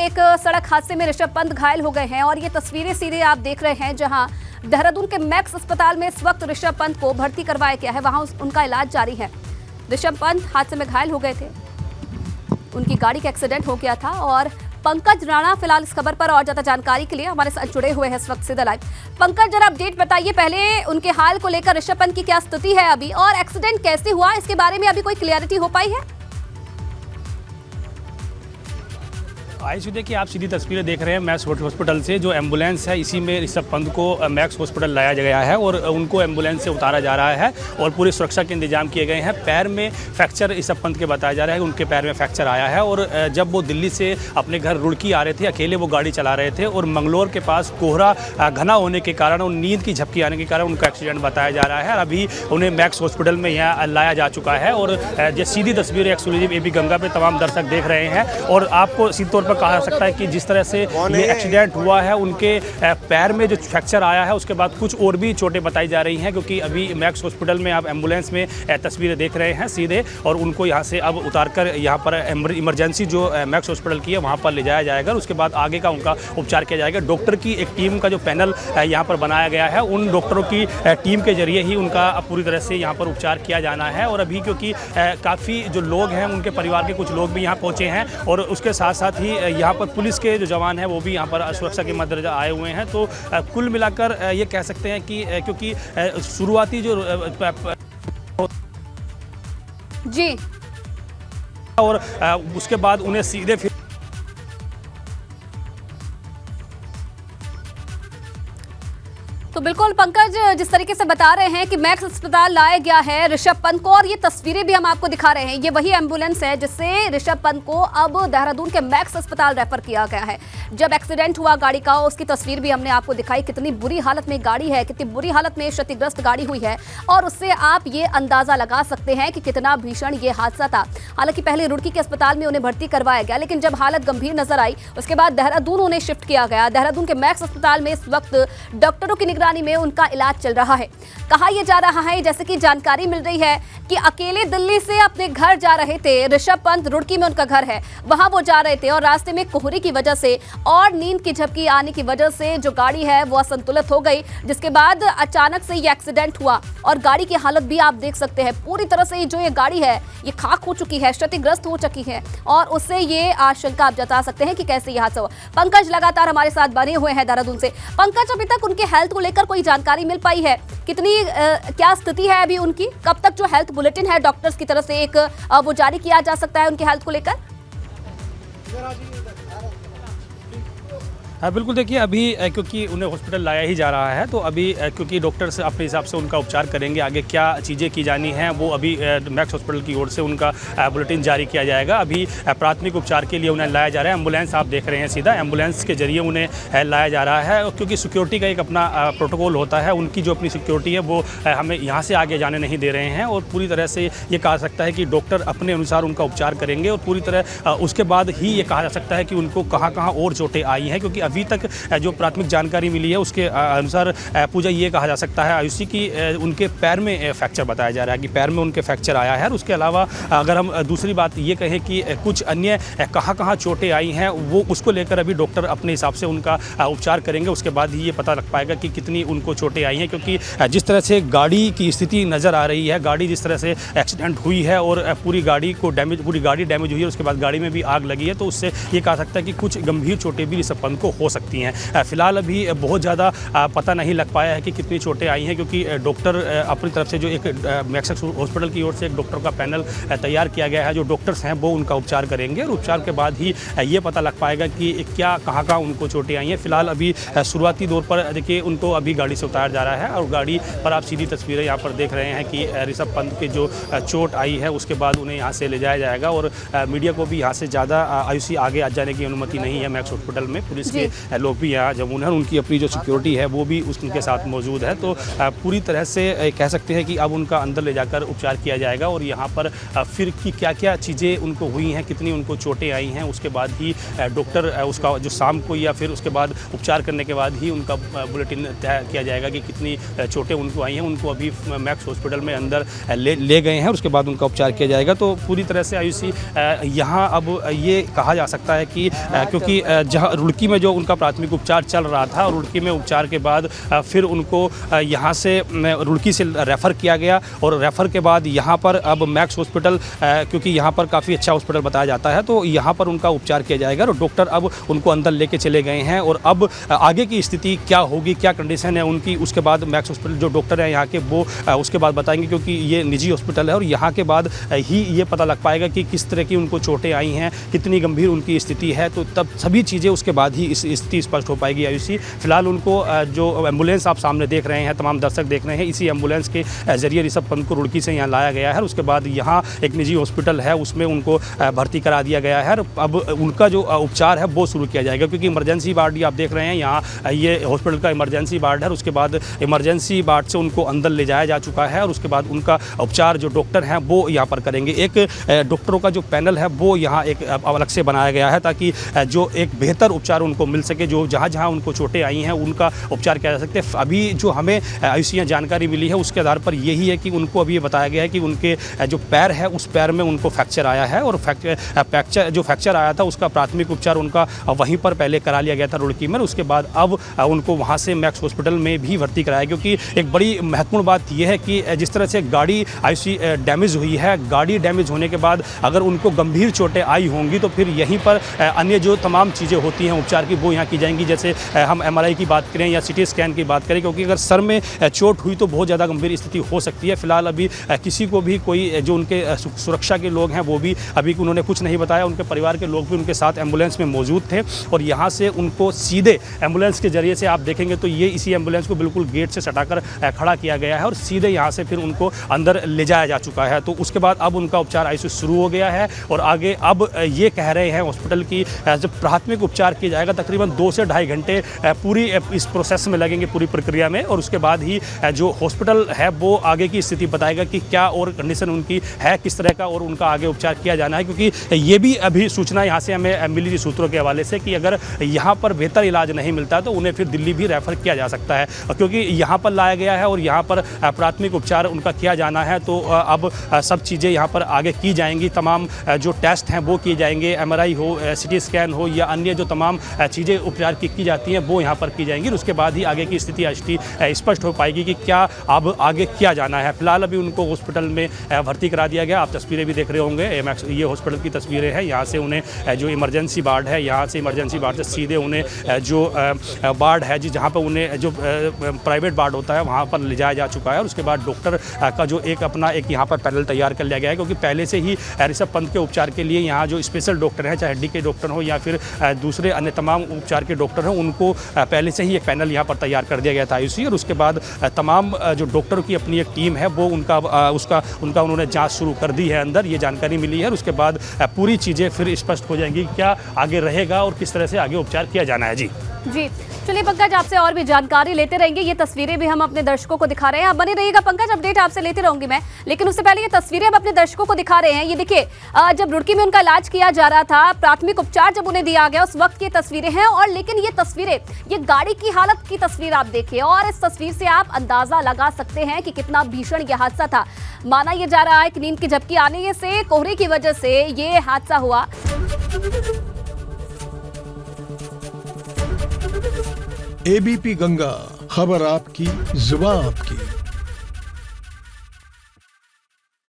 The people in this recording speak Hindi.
एक सड़क हादसे में ऋषभ पंत घायल हो गए हैं और ये तस्वीरें सीधे आप देख रहे हैं जहां देहरादून के मैक्स अस्पताल में इस वक्त ऋषभ पंत को भर्ती करवाया गया है। वहां उनका इलाज जारी है। ऋषभ पंत हादसे में घायल हो गए थे, उनकी गाड़ी का एक्सीडेंट हो गया था। और पंकज राणा फिलहाल इस खबर पर और ज्यादा जानकारी के लिए हमारे साथ जुड़े हुए हैं इस वक्त सीधा लाइव। पंकज, जरा अपडेट बताइए पहले उनके हाल को लेकर, ऋषभ पंत की क्या स्थिति है अभी और एक्सीडेंट कैसे हुआ, इसके बारे में अभी कोई क्लियरिटी हो पाई है? आइए देखिए, आप सीधी तस्वीरें देख रहे हैं मैक्स हॉस्पिटल से। जो एम्बुलेंस है इसी में ऋषभ पंत को मैक्स हॉस्पिटल लाया गया है और उनको एम्बुलेंस से उतारा जा रहा है और पूरी सुरक्षा के इंतजाम किए गए हैं। पैर में फ्रैक्चर ऋषभ पंत के बताया जा रहा है कि उनके पैर में फ्रैक्चर आया है और जब वो दिल्ली से अपने घर रुड़की आ रहे थे, अकेले वो गाड़ी चला रहे थे और मंगलोर के पास कोहरा घना होने के कारण और नींद की झपकी आने के कारण उनका एक्सीडेंट बताया जा रहा है। अभी उन्हें मैक्स हॉस्पिटल में यहाँ लाया जा चुका है और ये सीधी तस्वीरें एक्सक्लूसिव एबी गंगा पे तमाम दर्शक देख रहे हैं। और आपको सीधे तौर पर कहा सकता है कि जिस तरह से ये एक्सीडेंट हुआ है, उनके पैर में जो फ्रैक्चर आया है उसके बाद कुछ और भी चोटें बताई जा रही हैं, क्योंकि अभी मैक्स हॉस्पिटल में आप एम्बुलेंस में तस्वीरें देख रहे हैं सीधे, और उनको यहाँ से अब उतारकर यहाँ पर इमरजेंसी जो मैक्स हॉस्पिटल की है वहाँ पर ले जाया जाएगा। उसके बाद आगे का उनका उपचार किया जाएगा। डॉक्टर की एक टीम का जो पैनल यहाँ पर बनाया गया है, उन डॉक्टरों की टीम के जरिए ही उनका पूरी तरह से यहाँ पर उपचार किया जाना है। और अभी क्योंकि काफ़ी जो लोग हैं, उनके परिवार के कुछ लोग भी यहाँ पहुँचे हैं और उसके साथ साथ ही यहाँ पर पुलिस के जो जवान हैं वो भी यहाँ पर सुरक्षा के मद्देनजर आए हुए हैं। तो कुल मिलाकर ये कह सकते हैं कि क्योंकि शुरुआती जो जी और उसके बाद उन्हें सीधे फिर तो बिल्कुल पंकज, जिस तरीके से बता रहे हैं कि मैक्स अस्पताल लाया गया है ऋषभ पंत को, और ये तस्वीरें भी हम आपको दिखा रहे हैं, ये वही एम्बुलेंस है जिससे ऋषभ पंत को अब देहरादून के मैक्स अस्पताल रेफर किया गया है। जब एक्सीडेंट हुआ गाड़ी का, उसकी तस्वीर भी हमने आपको दिखाई, कितनी बुरी हालत में गाड़ी है, कितनी बुरी हालत में क्षतिग्रस्त गाड़ी हुई है, और उससे आप ये अंदाजा लगा सकते हैं कि कितना भीषण ये हादसा था। हालांकि पहले रुड़की के अस्पताल में उन्हें भर्ती करवाया गया, लेकिन जब हालत गंभीर नजर आई उसके बाद देहरादून उन्हें शिफ्ट किया गया। देहरादून के मैक्स अस्पताल में इस वक्त डॉक्टरों की निगरानी में उनका इलाज चल रहा है। कहा यह जा रहा है, जैसे कि जानकारी मिल रही है कि अकेले दिल्ली से अपने घर जा रहे थे ऋषभ पंत, रुड़की में उनका घर है, वहां वो जा रहे थे और रास्ते में कोहरे की वजह से और नींद की झपकी आने की वजह से जो गाड़ी है वो असंतुलित हो गई, जिसके बाद अचानक से ये एक्सीडेंट हुआ। और गाड़ी की हालत भी आप देख सकते हैं, पूरी तरह से जो ये गाड़ी है ये खाक हो चुकी है, क्षतिग्रस्त हो चुकी है, और उससे ये आशंका आप जता सकते हैं कि कैसे यह हादसा हुआ। पंकज लगातार हमारे साथ बने हुए हैं देहरादून से। पंकज, अभी तक उनके हेल्थ को लेकर कोई जानकारी मिल पाई है? कितनी क्या स्थिति है अभी उनकी? कब तक जो हेल्थ बुलेटिन है डॉक्टर्स की तरफ से एक वो जारी किया जा सकता है उनके हेल्थ को लेकर? हाँ बिल्कुल, देखिए अभी क्योंकि उन्हें हॉस्पिटल लाया ही जा रहा है, तो अभी क्योंकि डॉक्टर्स अपने हिसाब से उनका उपचार करेंगे। आगे क्या चीज़ें की जानी हैं वो अभी मैक्स हॉस्पिटल की ओर से उनका बुलेटिन जारी किया जाएगा। अभी प्राथमिक उपचार के लिए उन्हें लाया जा रहा है। एम्बुलेंस आप देख रहे हैं, सीधा एम्बुलेंस के जरिए उन्हें लाया जा रहा है, क्योंकि सिक्योरिटी का एक अपना प्रोटोकॉल होता है। उनकी जो अपनी सिक्योरिटी है वो हमें यहाँ से आगे जाने नहीं दे रहे हैं और पूरी तरह से ये कहा सकता है कि डॉक्टर अपने अनुसार उनका उपचार करेंगे और पूरी तरह उसके बाद ही ये कहा जा सकता है कि उनको कहाँ कहाँ और चोटें आई हैं। क्योंकि अभी तक जो प्राथमिक जानकारी मिली है उसके अनुसार पूजा ये कहा जा सकता है आयुषी की उनके पैर में फ्रैक्चर बताया जा रहा है कि पैर में उनके फ्रैक्चर आया है। और उसके अलावा अगर हम दूसरी बात ये कहें कि कुछ अन्य कहाँ कहाँ चोटें आई हैं, वो उसको लेकर अभी डॉक्टर अपने हिसाब से उनका उपचार करेंगे। उसके बाद ही ये पता लग पाएगा कि कितनी उनको चोटें आई हैं, क्योंकि जिस तरह से गाड़ी की स्थिति नज़र आ रही है, गाड़ी जिस तरह से एक्सीडेंट हुई है और पूरी गाड़ी डैमेज हुई है, उसके बाद गाड़ी में भी आग लगी है, तो उससे ये कहा सकता है कि कुछ गंभीर चोटें भी ऋषभ पंत को हो सकती हैं। फिलहाल अभी बहुत ज़्यादा पता नहीं लग पाया है कि कितनी चोटें आई हैं, क्योंकि डॉक्टर अपनी तरफ से जो एक मैक्स हॉस्पिटल की ओर से एक डॉक्टर का पैनल तैयार किया गया है, जो डॉक्टर्स हैं वो उनका उपचार करेंगे और उपचार के बाद ही ये पता लग पाएगा कि क्या कहाँ उनको चोटें आई हैं। फिलहाल अभी शुरुआती दौर पर देखिए उनको अभी गाड़ी से उतारा जा रहा है और गाड़ी पर आप सीधी तस्वीरें यहाँ पर देख रहे हैं कि ऋषभ पंत के जो चोट आई है उसके बाद उन्हें यहाँ से ले जाया जाएगा। और मीडिया को भी यहाँ से ज़्यादा आयुषी आगे आ जाने की अनुमति नहीं है मैक्स हॉस्पिटल में, पुलिस के के लोग भी यहाँ जम्मू हैं, उनकी अपनी जो सिक्योरिटी है वो भी उनके साथ मौजूद है। तो पूरी तरह से कह सकते हैं कि अब उनका अंदर ले जाकर उपचार किया जाएगा और यहाँ पर फिर की क्या क्या चीज़ें उनको हुई हैं, कितनी उनको चोटें आई हैं, उसके बाद ही डॉक्टर उसका जो शाम को या फिर उसके बाद उपचार करने के बाद ही उनका बुलेटिन तय किया जाएगा कि कितनी चोटें उनको आई हैं। उनको अभी मैक्स हॉस्पिटल में अंदर ले गए हैं, उसके बाद उनका उपचार किया जाएगा। तो पूरी तरह से आयुषी यहाँ अब ये कहा जा सकता है कि क्योंकि जहाँ रुड़की में जो उनका प्राथमिक उपचार चल रहा था और रुड़की में उपचार के बाद फिर उनको यहाँ से रुड़की से रेफ़र किया गया और रेफ़र के बाद यहाँ पर अब मैक्स हॉस्पिटल, क्योंकि यहाँ पर काफ़ी अच्छा हॉस्पिटल बताया जाता है, तो यहाँ पर उनका उपचार किया जाएगा और डॉक्टर अब उनको अंदर लेके चले गए हैं। और अब आगे की स्थिति क्या होगी, क्या कंडीशन है उनकी, उसके बाद मैक्स हॉस्पिटल जो डॉक्टर हैं यहाँ के वो उसके बाद बताएंगे, क्योंकि ये निजी हॉस्पिटल है और यहाँ के बाद ही ये पता लग पाएगा कि किस तरह की उनको चोटें आई हैं, कितनी गंभीर उनकी स्थिति है। तो तब सभी चीज़ें उसके बाद ही इस स्थिति स्पष्ट हो पाएगी आयुषी। फिलहाल उनको जो एम्बुलेंस आप सामने देख रहे हैं, तमाम दर्शक देख रहे हैं, इसी एम्बुलेंस के जरिए ऋषभ पंत को रुड़की से यहाँ लाया गया है। उसके बाद यहाँ एक निजी हॉस्पिटल है उसमें उनको भर्ती करा दिया गया है। अब उनका जो उपचार है वो शुरू किया जाएगा, क्योंकि इमरजेंसी वार्ड आप देख रहे हैं यहाँ, ये हॉस्पिटल का इमरजेंसी वार्ड है। उसके बाद इमरजेंसी वार्ड से उनको अंदर ले जाया जा चुका है और उसके बाद उनका उपचार जो डॉक्टर हैं वो यहाँ पर करेंगे। एक डॉक्टरों का जो पैनल है वो यहाँ एक अलग से बनाया गया है ताकि जो एक बेहतर उपचार उनको मिल सके, जो जहाँ जहाँ उनको चोटें आई हैं उनका उपचार किया जा सकते हैं। अभी जो हमें आयुषी जानकारी मिली है उसके आधार पर यही है कि उनको अभी ये बताया गया है कि उनके जो पैर है उस पैर में उनको फ्रैक्चर आया है और फ्रैक्चर आया था उसका प्राथमिक उपचार उनका वहीं पर पहले करा लिया गया था रुड़की में। उसके बाद अब उनको वहाँ से मैक्स हॉस्पिटल में भी भर्ती कराया, क्योंकि एक बड़ी महत्वपूर्ण बात यह है कि जिस तरह से गाड़ी आयुषी डैमेज हुई है, गाड़ी डैमेज होने के बाद अगर उनको गंभीर चोटें आई होंगी तो फिर यहीं पर अन्य जो तमाम चीज़ें होती हैं उपचार की वो यहाँ की जाएंगी। जैसे हम MRI की बात करें या CT स्कैन की बात करें, क्योंकि अगर सर में चोट हुई तो बहुत ज़्यादा गंभीर स्थिति हो सकती है। फिलहाल अभी किसी को भी कोई जो उनके सुरक्षा के लोग हैं वो भी अभी उन्होंने कुछ नहीं बताया। उनके परिवार के लोग भी उनके साथ एम्बुलेंस में मौजूद थे और यहाँ से उनको सीधे एम्बुलेंस के जरिए से आप देखेंगे तो ये इसी एम्बुलेंस को बिल्कुल गेट से सटाकर खड़ा किया गया है और सीधे यहाँ से फिर उनको अंदर ले जाया जा चुका है। तो उसके बाद अब उनका उपचार आयुषी शुरू हो गया है और आगे अब ये कह रहे हैं हॉस्पिटल की जब प्राथमिक उपचार किया जाएगा तकरीबन 2 से ढाई घंटे पूरी इस प्रोसेस में लगेंगे, पूरी प्रक्रिया में, और उसके बाद ही जो हॉस्पिटल है वो आगे की स्थिति बताएगा कि क्या और कंडीशन उनकी है किस तरह का और उनका आगे उपचार किया जाना है। क्योंकि ये भी अभी सूचना यहाँ से हमें मिली थी सूत्रों के हवाले से कि अगर यहाँ पर बेहतर इलाज नहीं मिलता तो उन्हें फिर दिल्ली भी रेफ़र किया जा सकता है, क्योंकि यहाँ पर लाया गया है और यहाँ पर प्राथमिक उपचार उनका किया जाना है। तो अब सब चीज़ें यहाँ पर आगे की जाएंगी, तमाम जो टेस्ट हैं वो किए जाएंगे, MRI हो, CT स्कैन हो या अन्य जो तमाम चीज़ें उपचार की जाती हैं वो यहाँ पर की जाएंगी। उसके बाद ही आगे की स्थिति स्पष्ट हो पाएगी कि क्या अब आगे किया जाना है। फिलहाल अभी उनको हॉस्पिटल में भर्ती करा दिया गया। आप तस्वीरें भी देख रहे होंगे, ये हॉस्पिटल की तस्वीरें हैं। यहाँ से उन्हें जो इमरजेंसी वार्ड है, यहाँ से इमरजेंसी वार्ड से सीधे उन्हें जो वार्ड है जहाँ पर उन्हें जो प्राइवेट वार्ड होता है वहाँ पर ले जाया जा चुका है। और उसके बाद डॉक्टर का जो अपना एक यहाँ पर पैनल तैयार कर लिया गया है, क्योंकि पहले से ही ऋषभ पंत के उपचार के लिए यहाँ जो स्पेशल डॉक्टर हैं, चाहे हड्डी के डॉक्टर हो या फिर दूसरे अन्य तमाम उपचार के डॉक्टर हैं, उनको पहले से ही एक पैनल यहाँ पर तैयार कर दिया गया था आयुषी। और उसके बाद तमाम जो डॉक्टरों की अपनी एक टीम है वो उनका उन्होंने जांच शुरू कर दी है अंदर, ये जानकारी मिली है। और उसके बाद पूरी चीज़ें फिर स्पष्ट हो जाएंगी क्या आगे रहेगा और किस तरह से आगे उपचार किया जाना है। जी चलिए पंकज, आपसे और भी जानकारी लेते रहेंगे। ये तस्वीरें भी हम अपने दर्शकों को दिखा रहे हैं, आप बने रहिएगा पंकज, अपडेट आपसे लेते रहूंगी मैं। लेकिन उससे पहले ये तस्वीरें हम अपने दर्शकों को दिखा रहे हैं। ये देखिए, जब रुड़की में उनका इलाज किया जा रहा था, प्राथमिक उपचार जब उन्हें दिया गया उस वक्त की तस्वीरें हैं। और लेकिन ये तस्वीरें, ये गाड़ी की हालत की तस्वीर आप देखिए और इस तस्वीर से आप अंदाजा लगा सकते हैं कि कितना भीषण यह हादसा था। माना यह जा रहा है कि नींद की झपकी आने से, कोहरे की वजह से ये हादसा हुआ। ABP गंगा, खबर आपकी, जुबान आपकी।